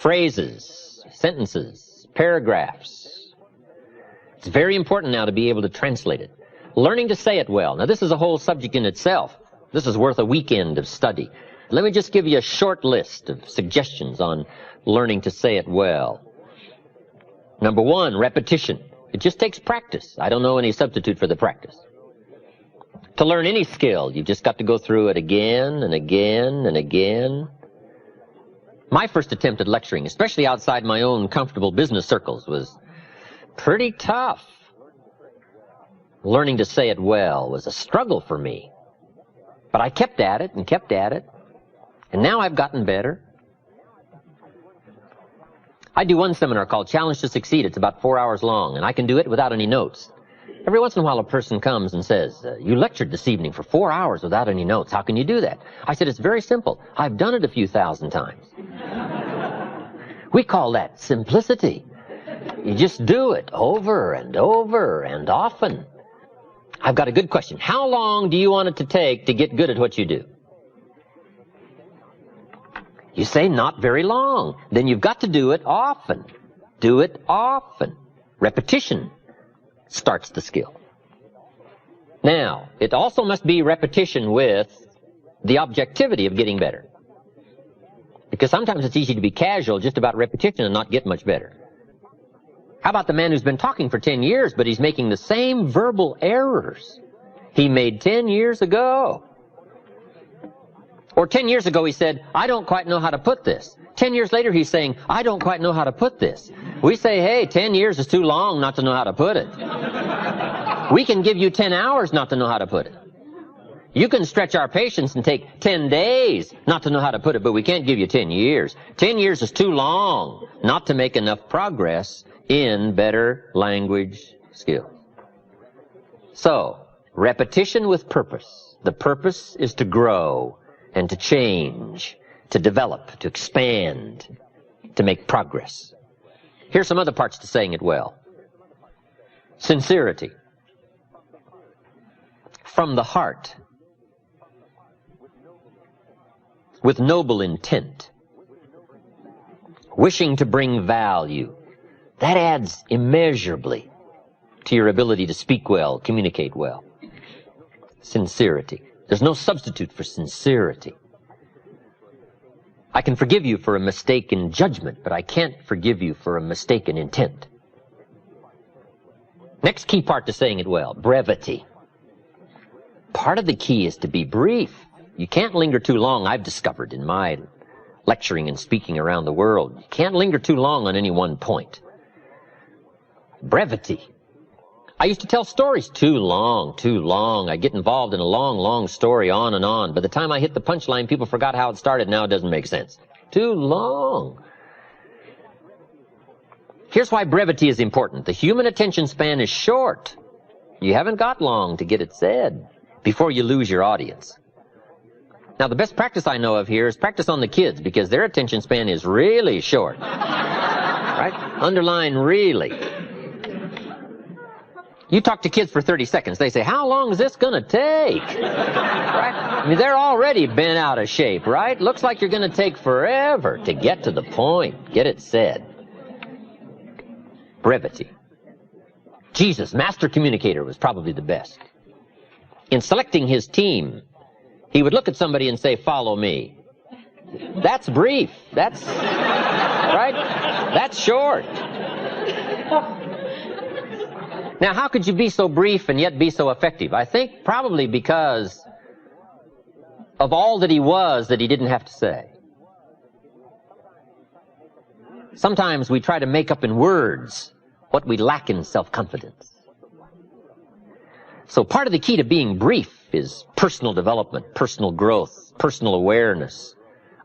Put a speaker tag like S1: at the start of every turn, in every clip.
S1: phrases, sentences, paragraphs. It's very important now to be able to translate it. Learning to say it well. Now, this is a whole subject in itself. This is worth a weekend of study. Let me just give you a short list of suggestions on learning to say it well. Number one, repetition. It just takes practice. I don't know any substitute for the practice. To learn any skill, you've just got to go through it again and again and again. My first attempt at lecturing, especially outside my own comfortable business circles, was pretty tough. Learning to say it well was a struggle for me. But I kept at it and kept at it. And now I've gotten better. I do one seminar called Challenge to Succeed. It's about 4 hours long, and I can do it without any notes. Every once in a while a person comes and says, you lectured this evening for 4 hours without any notes. How can you do that? I said, it's very simple. I've done it a few thousand times. We call that simplicity. You just do it over and over and often. I've got a good question. How long do you want it to take to get good at what you do? You say not very long. Then you've got to do it often. Do it often. Repetition starts the skill. Now, it also must be repetition with the objectivity of getting better. Because sometimes it's easy to be casual just about repetition and not get much better. How about the man who's been talking for 10 years, but he's making the same verbal errors he made 10 years ago? Or 10 years ago he said, I don't quite know how to put this. 10 years later he's saying, I don't quite know how to put this. We say, hey, 10 years is too long not to know how to put it. We can give you 10 hours not to know how to put it. You can stretch our patience and take 10 days not to know how to put it, but we can't give you 10 years. 10 years is too long not to make enough progress in better language skills. So, repetition with purpose. The purpose is to grow and to change, to develop, to expand, to make progress. Here's some other parts to saying it well. Sincerity. From the heart. With noble intent. Wishing to bring value. That adds immeasurably to your ability to speak well, communicate well. Sincerity. There's no substitute for sincerity. I can forgive you for a mistake in judgment, but I can't forgive you for a mistake in intent. Next key part to saying it well, brevity. Part of the key is to be brief. You can't linger too long, I've discovered in my lecturing and speaking around the world. You can't linger too long on any one point. Brevity. I used to tell stories too long. I get involved in a long story on and on. By the time I hit the punchline, people forgot how it started. Now it doesn't make sense. Too long. Here's why brevity is important. The human attention span is short. You haven't got long to get it said before you lose your audience. Now, the best practice I know of here is practice on the kids, because their attention span is really short. Right? Underline really. You talk to kids for 30 seconds. They say, how long is this going to take? Right? I mean, they're already bent out of shape, right? Looks like you're going to take forever to get to the point, get it said. Brevity. Jesus, master communicator, was probably the best. In selecting his team, he would look at somebody and say, follow me. That's brief. That's, right? That's short. Now, how could you be so brief and yet be so effective? I think probably because of all that he was that he didn't have to say. Sometimes we try to make up in words what we lack in self-confidence. So part of the key to being brief is personal development, personal growth, personal awareness,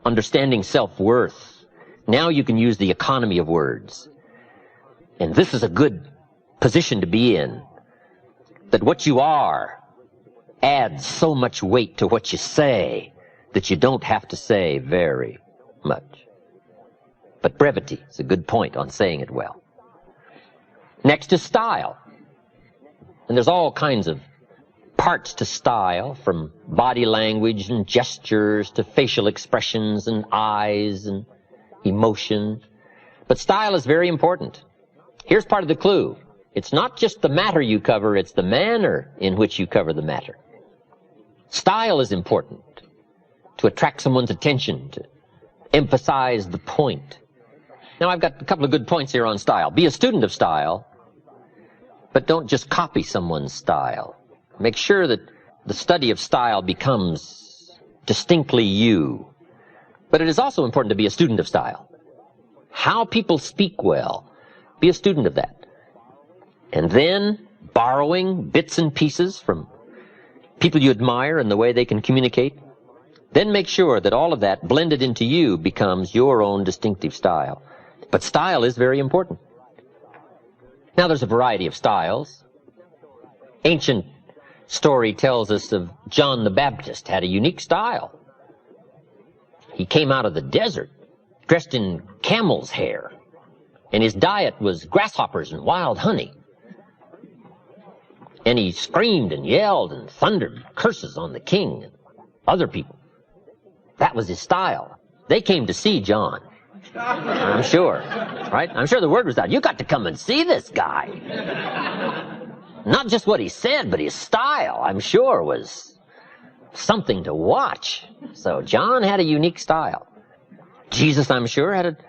S1: understanding self-worth. Now you can use the economy of words. And this is a good position to be in, that what you are adds so much weight to what you say that you don't have to say very much. But brevity is a good point on saying it well. Next is style. And there's all kinds of parts to style, from body language and gestures to facial expressions and eyes and emotion. But style is very important. Here's part of the clue. It's not just the matter you cover, it's the manner in which you cover the matter. Style is important to attract someone's attention, to emphasize the point. Now, I've got a couple of good points here on style. Be a student of style, but don't just copy someone's style. Make sure that the study of style becomes distinctly you. But it is also important to be a student of style. How people speak well, be a student of that. And then borrowing bits and pieces from people you admire and the way they can communicate. Then make sure that all of that blended into you becomes your own distinctive style. But style is very important. Now there's a variety of styles. Ancient story tells us of John the Baptist had a unique style. He came out of the desert dressed in camel's hair, and his diet was grasshoppers and wild honey. And he screamed and yelled and thundered curses on the king and other people. That was his style. They came to see John, I'm sure, right? I'm sure the word was out. You got to come and see this guy. Not just what he said, but his style, I'm sure, was something to watch. So John had a unique style. Jesus, I'm sure, had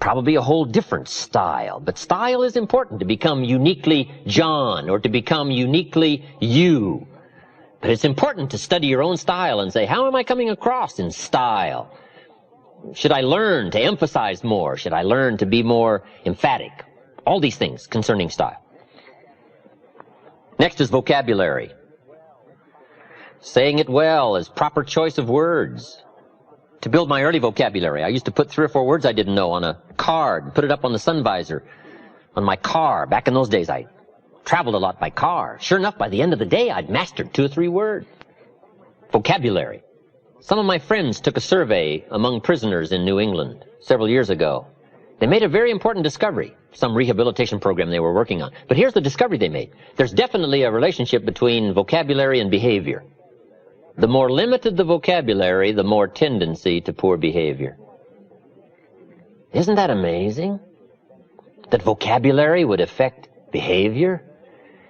S1: probably a whole different style. But style is important, to become uniquely John or to become uniquely you. But it's important to study your own style and say, how am I coming across in style? Should I learn to emphasize more? Should I learn to be more emphatic? All these things concerning style. Next is vocabulary. Saying it well is proper choice of words. To build my early vocabulary, I used to put 3 or 4 words I didn't know on a card and put it up on the sun visor on my car. Back in those days, I traveled a lot by car. Sure enough, by the end of the day, I'd mastered 2 or 3 words. Vocabulary. Some of my friends took a survey among prisoners in New England several years ago. They made a very important discovery, some rehabilitation program they were working on. But here's the discovery they made. There's definitely a relationship between vocabulary and behavior. The more limited the vocabulary, the more tendency to poor behavior. Isn't that amazing? That vocabulary would affect behavior?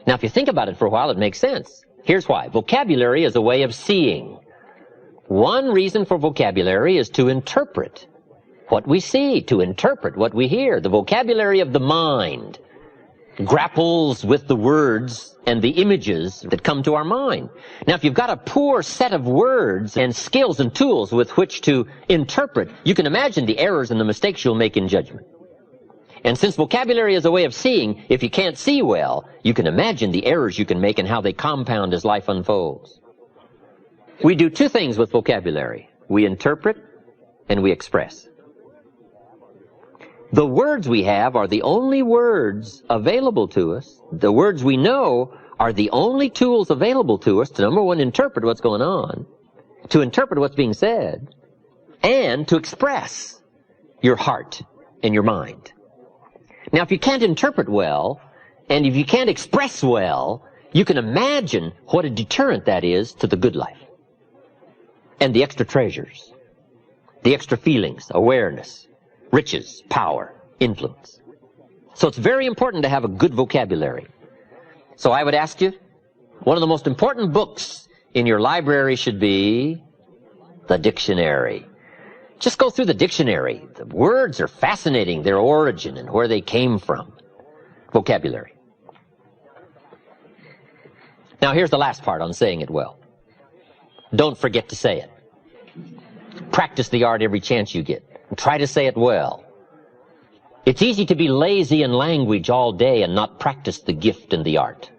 S1: Now, if you think about it for a while, it makes sense. Here's why. Vocabulary is a way of seeing. One reason for vocabulary is to interpret what we see, to interpret what we hear. The vocabulary of the mind grapples with the words and the images that come to our mind. Now, if you've got a poor set of words and skills and tools with which to interpret, you can imagine the errors and the mistakes you'll make in judgment. And since vocabulary is a way of seeing, if you can't see well, you can imagine the errors you can make and how they compound as life unfolds. We do 2 things with vocabulary. We interpret and we express. The words we have are the only words available to us. The words we know are the only tools available to us to, number one, interpret what's going on, to interpret what's being said, and to express your heart and your mind. Now, if you can't interpret well, and if you can't express well, you can imagine what a deterrent that is to the good life. And the extra treasures, the extra feelings, awareness, riches, power, influence. So it's very important to have a good vocabulary. So I would ask you, one of the most important books in your library should be the dictionary. Just go through the dictionary. The words are fascinating, their origin and where they came from. Vocabulary. Now here's the last part on saying it well. Don't forget to say it. Practice the art every chance you get. And try to say it well. It's easy to be lazy in language all day and not practice the gift and the art.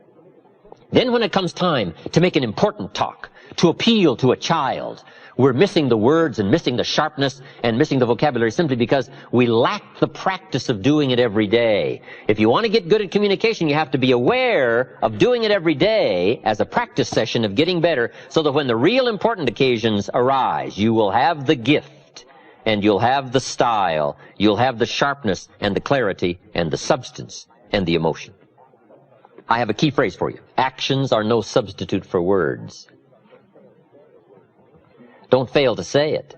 S1: Then when it comes time to make an important talk, to appeal to a child, we're missing the words and missing the sharpness and missing the vocabulary simply because we lack the practice of doing it every day. If you want to get good at communication, you have to be aware of doing it every day as a practice session of getting better, so that when the real important occasions arise, you will have the gift and you'll have the style, you'll have the sharpness and the clarity and the substance and the emotion. I have a key phrase for you. Actions are no substitute for words. Don't fail to say it.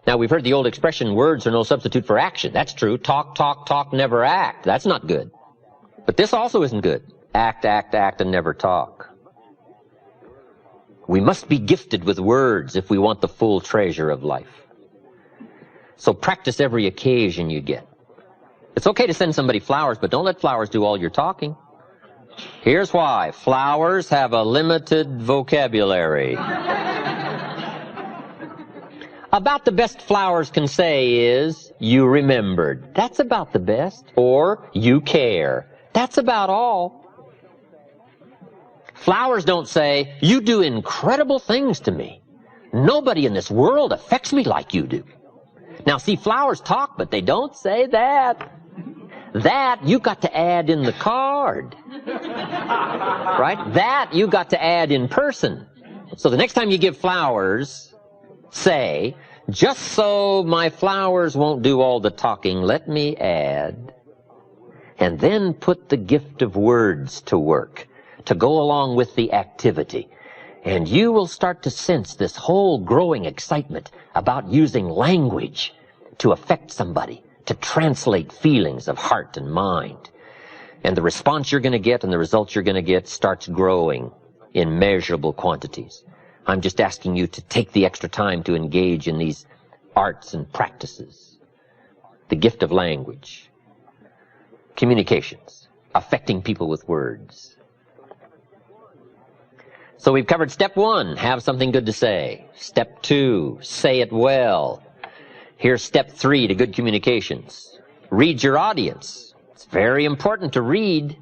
S1: Now, we've heard the old expression, words are no substitute for action. That's true. Talk, talk, talk, never act. That's not good. But this also isn't good. Act, act, act, and never talk. We must be gifted with words if we want the full treasure of life. So practice every occasion you get. It's okay to send somebody flowers, but don't let flowers do all your talking. Here's why. Flowers have a limited vocabulary. About the best flowers can say is, you remembered. That's about the best. Or, you care. That's about all. Flowers don't say, you do incredible things to me. Nobody in this world affects me like you do. Now, see, flowers talk, but they don't say that. That you got to add in the card. Right? That you got to add in person. So the next time you give flowers, say, just so my flowers won't do all the talking, let me add. And then put the gift of words to work to go along with the activity. And you will start to sense this whole growing excitement about using language to affect somebody, to translate feelings of heart and mind. And the response you're going to get and the results you're going to get starts growing in measurable quantities. I'm just asking you to take the extra time to engage in these arts and practices. The gift of language. Communications. Affecting people with words. So we've covered step 1, have something good to say. Step 2, say it well. Here's step 3 to good communications. Read your audience. It's very important to read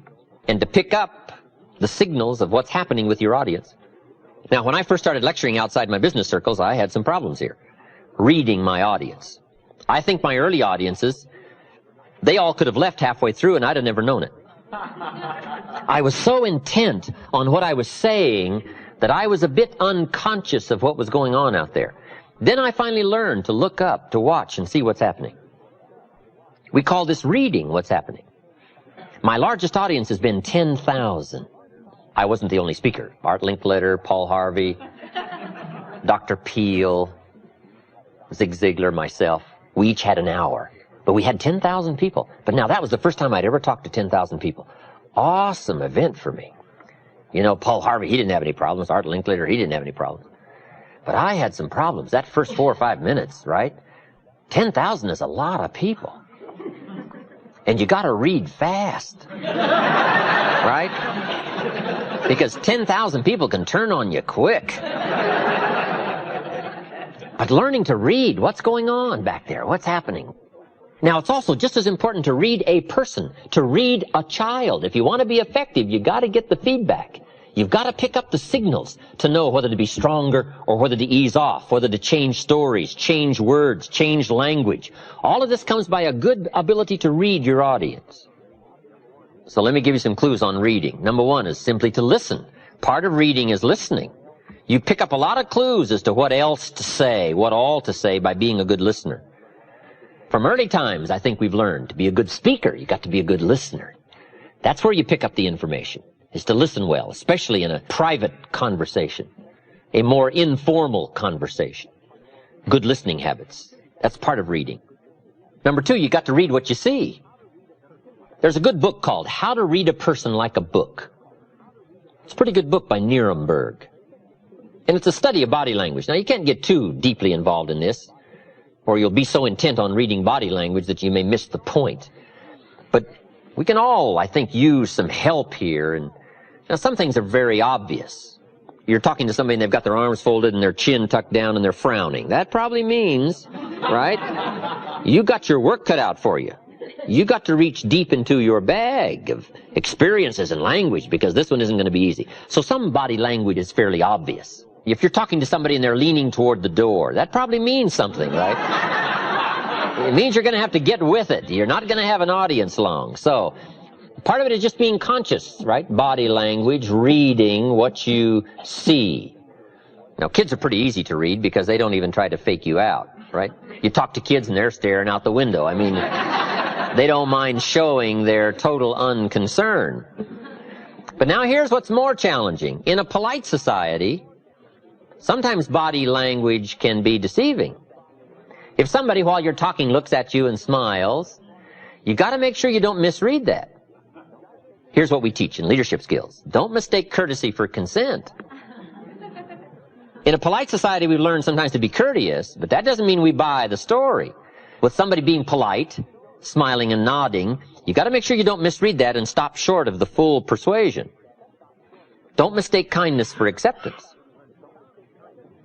S1: and to pick up the signals of what's happening with your audience. Now, when I first started lecturing outside my business circles, I had some problems here. Reading my audience. I think my early audiences, they all could have left halfway through and I'd have never known it. I was so intent on what I was saying that I was a bit unconscious of what was going on out there. Then I finally learned to look up, to watch, and see what's happening. We call this reading what's happening. My largest audience has been 10,000. I wasn't the only speaker. Art Linkletter, Paul Harvey, Dr. Peel, Zig Ziglar, myself. We each had an hour. But we had 10,000 people. But now that was the first time I'd ever talked to 10,000 people. Awesome event for me. You know, Paul Harvey, he didn't have any problems. Art Linkletter, he didn't have any problems. But I had some problems. That first 4 or 5 minutes, right? 10,000 is a lot of people. And you got to read fast. Right? Because 10,000 people can turn on you quick. But learning to read, what's going on back there? What's happening? Now, it's also just as important to read a person, to read a child. If you want to be effective, you got to get the feedback. You've got to pick up the signals to know whether to be stronger or whether to ease off, whether to change stories, change words, change language. All of this comes by a good ability to read your audience. So let me give you some clues on reading. Number 1 is simply to listen. Part of reading is listening. You pick up a lot of clues as to what else to say, what all to say by being a good listener. From early times, I think we've learned to be a good speaker, you got to be a good listener. That's where you pick up the information, is to listen well, especially in a private conversation, a more informal conversation. Good listening habits. That's part of reading. Number 2, you got to read what you see. There's a good book called How to Read a Person Like a Book. It's a pretty good book by Nuremberg. And it's a study of body language. Now, you can't get too deeply involved in this, or you'll be so intent on reading body language that you may miss the point. But we can all, I think, use some help here. And now, some things are very obvious. You're talking to somebody and they've got their arms folded and their chin tucked down and they're frowning. That probably means, right, you got your work cut out for you. You got to reach deep into your bag of experiences and language, because this one isn't going to be easy. So some body language is fairly obvious. If you're talking to somebody and they're leaning toward the door, that probably means something, right? It means you're going to have to get with it. You're not going to have an audience long. So part of it is just being conscious, right? Body language, reading what you see. Now, kids are pretty easy to read because they don't even try to fake you out, right? You talk to kids and they're staring out the window. I mean, they don't mind showing their total unconcern. But now here's what's more challenging. In a polite society, sometimes body language can be deceiving. If somebody while you're talking looks at you and smiles, you got to make sure you don't misread that. Here's what we teach in leadership skills. Don't mistake courtesy for consent. In a polite society, we've learned sometimes to be courteous, but that doesn't mean we buy the story. With somebody being polite, smiling and nodding, you got to make sure you don't misread that and stop short of the full persuasion. Don't mistake kindness for acceptance.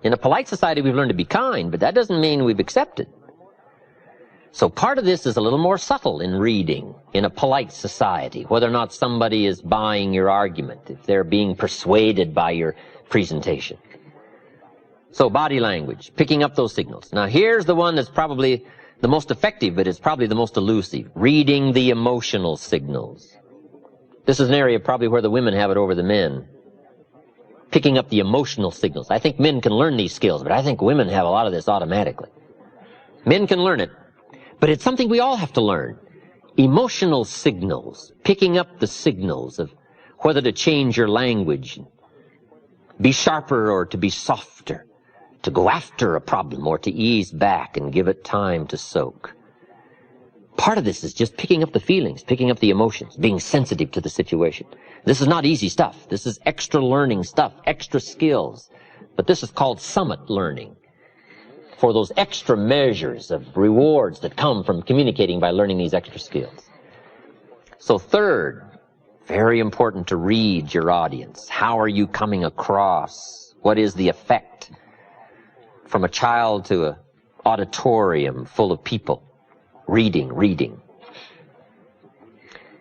S1: In a polite society, we've learned to be kind, but that doesn't mean we've accepted. So part of this is a little more subtle in reading in a polite society, whether or not somebody is buying your argument, if they're being persuaded by your presentation. So body language, picking up those signals. Now here's the one that's probably the most effective, but it's probably the most elusive. Reading the emotional signals. This is an area probably where the women have it over the men. Picking up the emotional signals. I think men can learn these skills, but I think women have a lot of this automatically. Men can learn it, but it's something we all have to learn. Emotional signals. Picking up the signals of whether to change your language, be sharper or to be softer, to go after a problem or to ease back and give it time to soak. Part of this is just picking up the feelings, picking up the emotions, being sensitive to the situation. This is not easy stuff. This is extra learning stuff, extra skills. But this is called summit learning, for those extra measures of rewards that come from communicating by learning these extra skills. So third, very important to read your audience. How are you coming across? What is the effect? From a child to an auditorium full of people. Reading.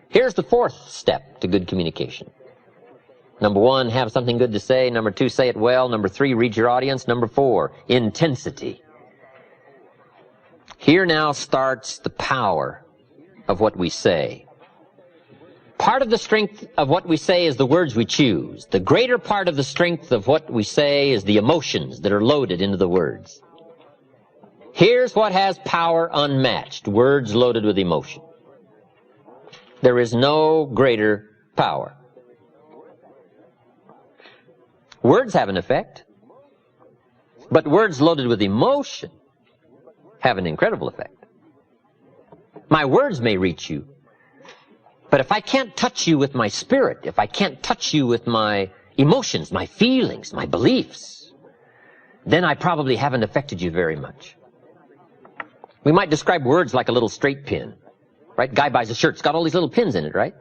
S1: Here's the fourth step to good communication. Number one, have something good to say. Number two, say it well. Number three, read your audience. Number four, intensity. Here now starts the power of what we say. Part of the strength of what we say is the words we choose. The greater part of the strength of what we say is the emotions that are loaded into the words. Here's what has power unmatched, words loaded with emotion. There is no greater power. Words have an effect, but words loaded with emotion have an incredible effect. My words may reach you, but if I can't touch you with my spirit, if I can't touch you with my emotions, my feelings, my beliefs, then I probably haven't affected you very much. We might describe words like a little straight pin, right? Guy buys a shirt, it's got all these little pins in it, right?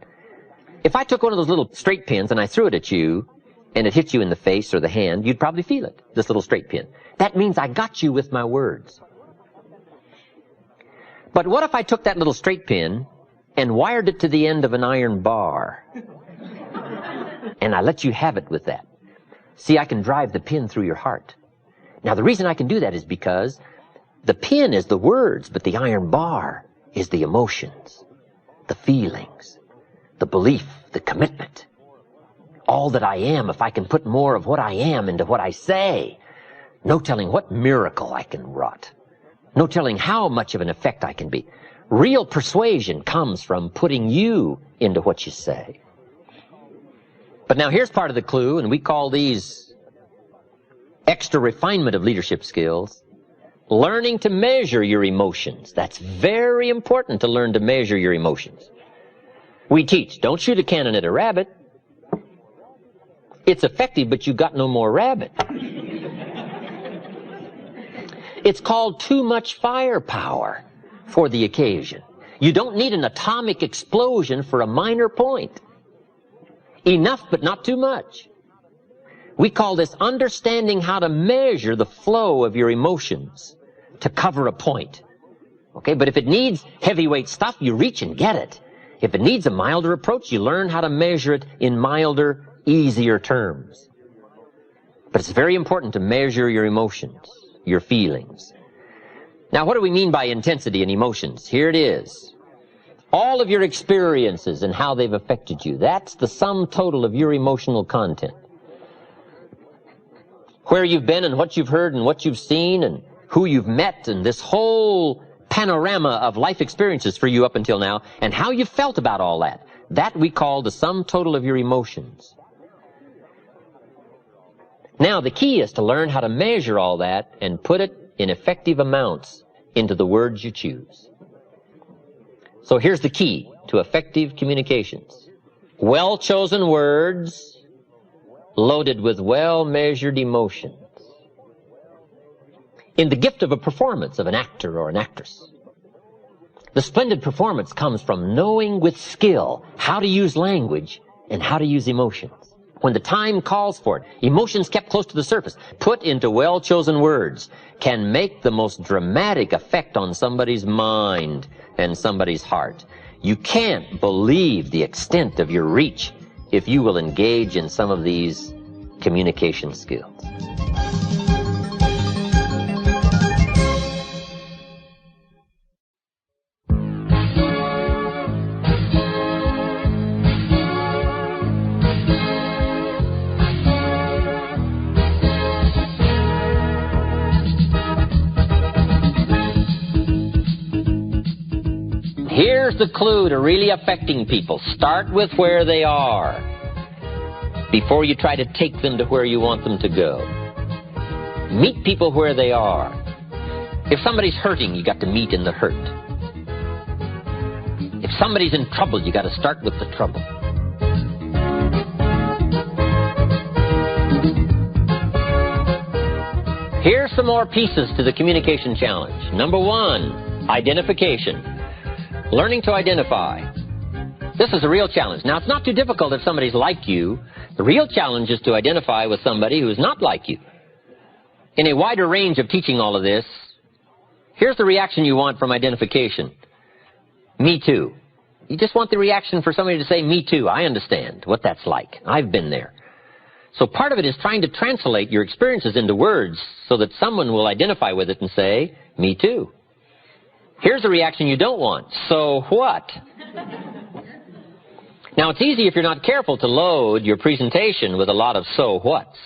S1: If I took one of those little straight pins and I threw it at you, and it hit you in the face or the hand, you'd probably feel it, this little straight pin. That means I got you with my words. But what if I took that little straight pin and wired it to the end of an iron bar? And I let you have it with that. See, I can drive the pin through your heart. Now, the reason I can do that is because the pin is the words, but the iron bar is the emotions, the feelings, the belief, the commitment. All that I am, if I can put more of what I am into what I say, no telling what miracle I can wrought. No telling how much of an effect I can be. Real persuasion comes from putting you into what you say. But now here's part of the clue, and we call these extra refinement of leadership skills. Learning to measure your emotions. That's very important to learn to measure your emotions. We teach, don't shoot a cannon at a rabbit. It's effective, but you got no more rabbit. It's called too much firepower for the occasion. You don't need an atomic explosion for a minor point. Enough, but not too much. We call this understanding how to measure the flow of your emotions to cover a point. Okay, but if it needs heavyweight stuff, you reach and get it. If it needs a milder approach, you learn how to measure it in milder, easier terms. But it's very important to measure your emotions, your feelings. Now, what do we mean by intensity and emotions? Here it is. All of your experiences and how they've affected you. That's the sum total of your emotional content. Where you've been and what you've heard and what you've seen and who you've met and this whole panorama of life experiences for you up until now and how you felt about all that. That we call the sum total of your emotions. Now, the key is to learn how to measure all that and put it in effective amounts into the words you choose. So here's the key to effective communications. Well-chosen words loaded with well-measured emotions. In the gift of a performance of an actor or an actress, the splendid performance comes from knowing with skill how to use language and how to use emotions. When the time calls for it, emotions kept close to the surface, put into well-chosen words, can make the most dramatic effect on somebody's mind and somebody's heart. You can't believe the extent of your reach if you will engage in some of these communication skills. Here's the clue to really affecting people. Start with where they are before you try to take them to where you want them to go. Meet people where they are. If somebody's hurting, you got to meet in the hurt. If somebody's in trouble, you got to start with the trouble. Here's some more pieces to the communication challenge. Number one, identification. Learning to identify. This is a real challenge. Now, it's not too difficult if somebody's like you. The real challenge is to identify with somebody who's not like you. In a wider range of teaching all of this, here's the reaction you want from identification. Me too. You just want the reaction for somebody to say, me too. I understand what that's like. I've been there. So part of it is trying to translate your experiences into words so that someone will identify with it and say, me too. Here's the reaction you don't want. So what? Now, it's easy if you're not careful to load your presentation with a lot of so whats.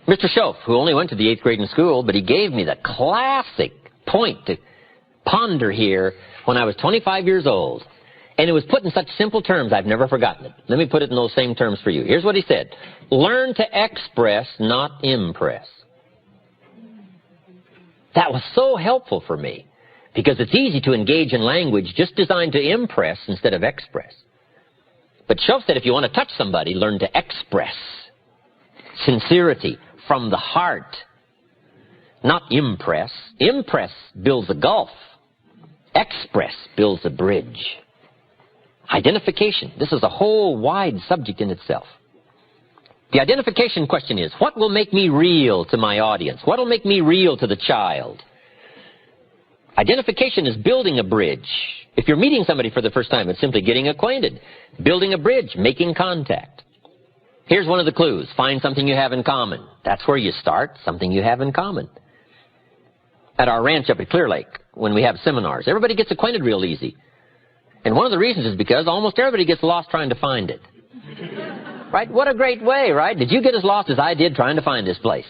S1: Mr. Schoaf, who only went to the 8th grade in school, but he gave me the classic point to ponder here when I was 25 years old. And it was put in such simple terms, I've never forgotten it. Let me put it in those same terms for you. Here's what he said. Learn to express, not impress. That was so helpful for me. Because it's easy to engage in language just designed to impress instead of express. But Schoaf said if you want to touch somebody, learn to express. Sincerity from the heart, not impress. Impress builds a gulf. Express builds a bridge. Identification. This is a whole wide subject in itself. The identification question is, what will make me real to my audience? What will make me real to the child? Identification is building a bridge. If you're meeting somebody for the first time, it's simply getting acquainted. Building a bridge, making contact. Here's one of the clues. Find something you have in common. That's where you start, something you have in common. At our ranch up at Clear Lake, when we have seminars, everybody gets acquainted real easy. And one of the reasons is because almost everybody gets lost trying to find it. Right? What a great way, right? Did you get as lost as I did trying to find this place?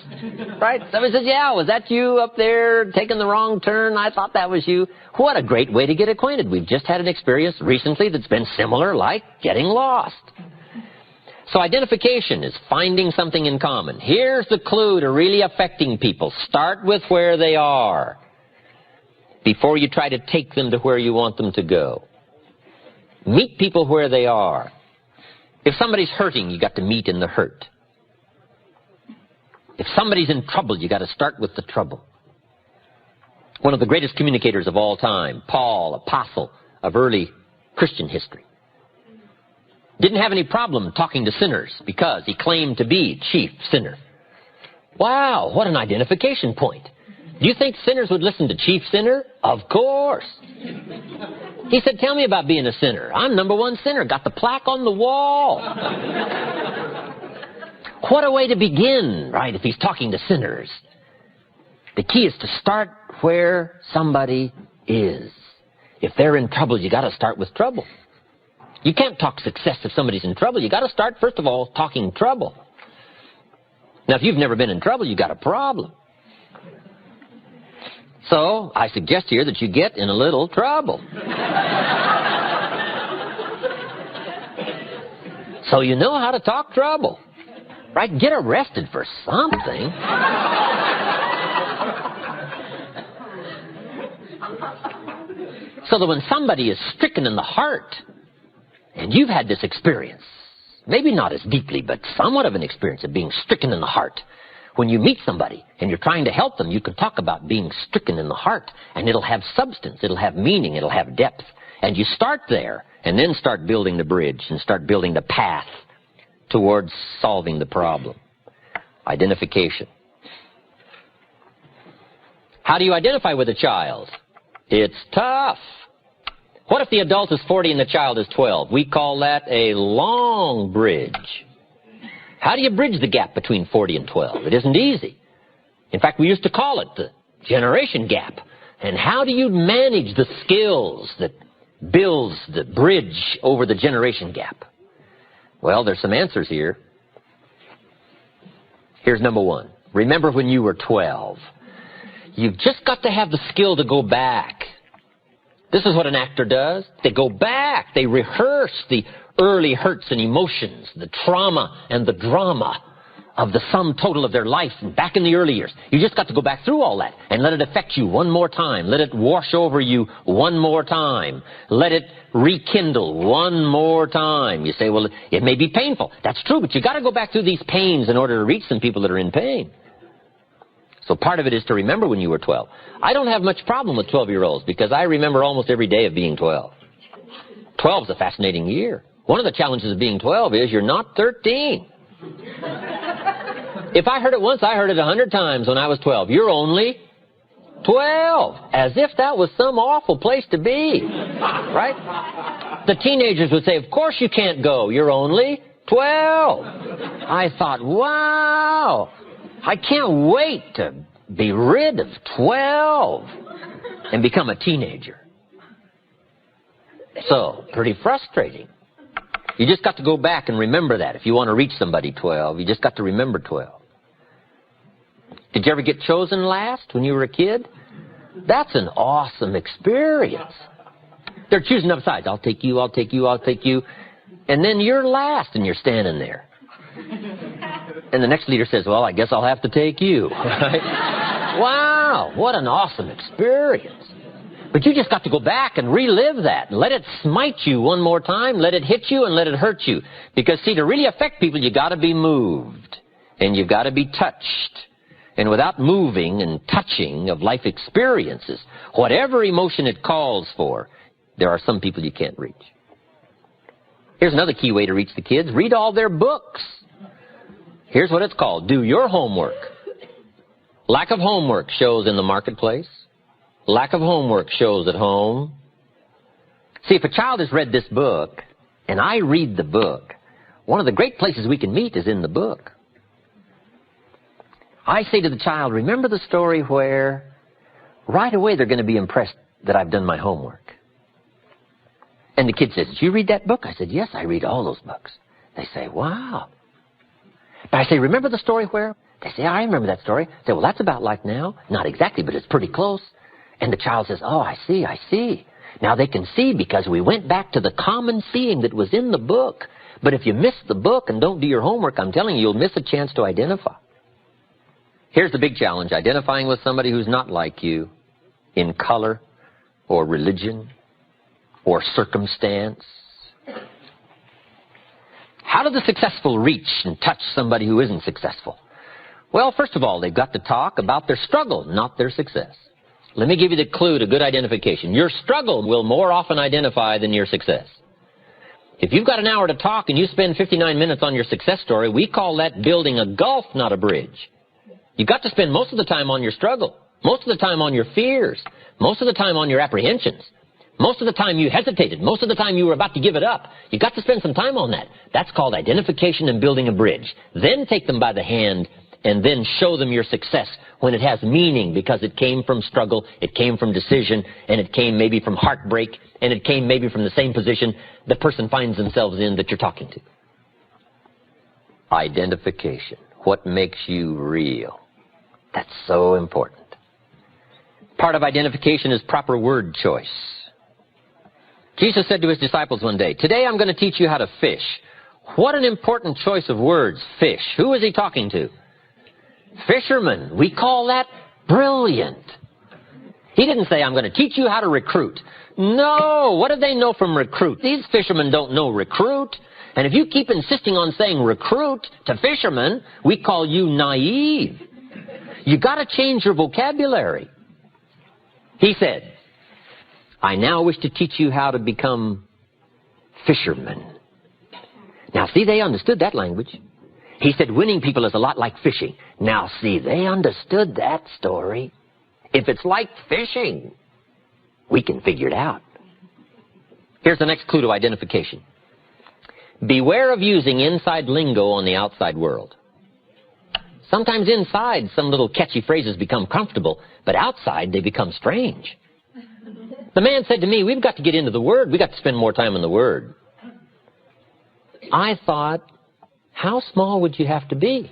S1: Right? Somebody says, yeah, was that you up there taking the wrong turn? I thought that was you. What a great way to get acquainted. We've just had an experience recently that's been similar, like getting lost. So identification is finding something in common. Here's the clue to really affecting people. Start with where they are before you try to take them to where you want them to go. Meet people where they are. If somebody's hurting, you got to meet in the hurt. If somebody's in trouble, you got to start with the trouble. One of the greatest communicators of all time, Paul, apostle of early Christian history, didn't have any problem talking to sinners because he claimed to be chief sinner. Wow, what an identification point. Do you think sinners would listen to chief sinner? Of course. He said, tell me about being a sinner. I'm number one sinner. Got the plaque on the wall. What a way to begin, right, if he's talking to sinners. The key is to start where somebody is. If they're in trouble, you got to start with trouble. You can't talk success if somebody's in trouble. You got to start, first of all, talking trouble. Now, if you've never been in trouble, you got a problem. So, I suggest here that you get in a little trouble. So you know how to talk trouble. Right? Get arrested for something. So that when somebody is stricken in the heart, and you've had this experience, maybe not as deeply, but somewhat of an experience of being stricken in the heart. When you meet somebody and you're trying to help them, you can talk about being stricken in the heart, and it'll have substance, it'll have meaning, it'll have depth. And you start there, and then start building the bridge and start building the path towards solving the problem. Identification. How do you identify with a child? It's tough. What if the adult is 40 and the child is 12? We call that a long bridge. How do you bridge the gap between 40 and 12? It isn't easy. In fact, we used to call it the generation gap. And how do you manage the skills that builds the bridge over the generation gap? Well, there's some answers here. Here's number one. Remember when you were 12. You've just got to have the skill to go back. This is what an actor does. They go back. They rehearse the early hurts and emotions, the trauma and the drama of the sum total of their life back in the early years. You just got to go back through all that and let it affect you one more time. Let it wash over you one more time. Let it rekindle one more time. You say, well, it may be painful. That's true, but you got to go back through these pains in order to reach some people that are in pain. So part of it is to remember when you were 12. I don't have much problem with 12-year-olds because I remember almost every day of being 12. 12 is a fascinating year. One of the challenges of being 12 is you're not 13. If I heard it once, I heard it 100 times when I was 12. You're only 12. As if that was some awful place to be. Right? The teenagers would say, of course you can't go. You're only 12. I thought, wow. I can't wait to be rid of 12 and become a teenager. So, pretty frustrating. You just got to go back and remember that. If you want to reach somebody 12, you just got to remember 12. Did you ever get chosen last when you were a kid? That's an awesome experience. They're choosing up sides. I'll take you, I'll take you, I'll take you. And then you're last and you're standing there. And the next leader says, well, I guess I'll have to take you. Right? Wow, what an awesome experience. But you just got to go back and relive that. Let it smite you one more time. Let it hit you and let it hurt you. Because, see, to really affect people, you got to be moved. And you've got to be touched. And without moving and touching of life experiences, whatever emotion it calls for, there are some people you can't reach. Here's another key way to reach the kids. Read all their books. Here's what it's called. Do your homework. Lack of homework shows in the marketplace. Lack of homework shows at home. See, if a child has read this book, and I read the book, one of the great places we can meet is in the book. I say to the child, remember the story where right away they're going to be impressed that I've done my homework. And the kid says, did you read that book? I said, yes, I read all those books. They say, wow. But I say, remember the story where? They say, I remember that story. I say, well, that's about like now. Not exactly, but it's pretty close. And the child says, oh, I see, I see. Now they can see because we went back to the common seeing that was in the book. But if you miss the book and don't do your homework, I'm telling you, you'll miss a chance to identify. Here's the big challenge, identifying with somebody who's not like you in color or religion or circumstance. How do the successful reach and touch somebody who isn't successful? Well, first of all, they've got to talk about their struggle, not their success. Let me give you the clue to good identification. Your struggle will more often identify than your success. If you've got an hour to talk and you spend 59 minutes on your success story, we call that building a gulf, not a bridge. You've got to spend most of the time on your struggle, most of the time on your fears, most of the time on your apprehensions, most of the time you hesitated, most of the time you were about to give it up. You've got to spend some time on that. That's called identification and building a bridge. Then take them by the hand and then show them your success when it has meaning because it came from struggle, it came from decision, and it came maybe from heartbreak, and it came maybe from the same position the person finds themselves in that you're talking to. Identification. What makes you real? That's so important. Part of identification is proper word choice. Jesus said to his disciples one day, today I'm going to teach you how to fish. What an important choice of words, fish. Who is he talking to? Fishermen. We call that brilliant. He didn't say, I'm going to teach you how to recruit. No, what do they know from recruit? These fishermen don't know recruit. And if you keep insisting on saying recruit to fishermen, we call you naive. You got to change your vocabulary. He said, I now wish to teach you how to become fishermen. Now, see, they understood that language. He said winning people is a lot like fishing. Now, see, they understood that story. If it's like fishing, we can figure it out. Here's the next clue to identification. Beware of using inside lingo on the outside world. Sometimes inside, some little catchy phrases become comfortable, but outside they become strange. The man said to me, we've got to get into the Word. We've got to spend more time in the Word. I thought, how small would you have to be?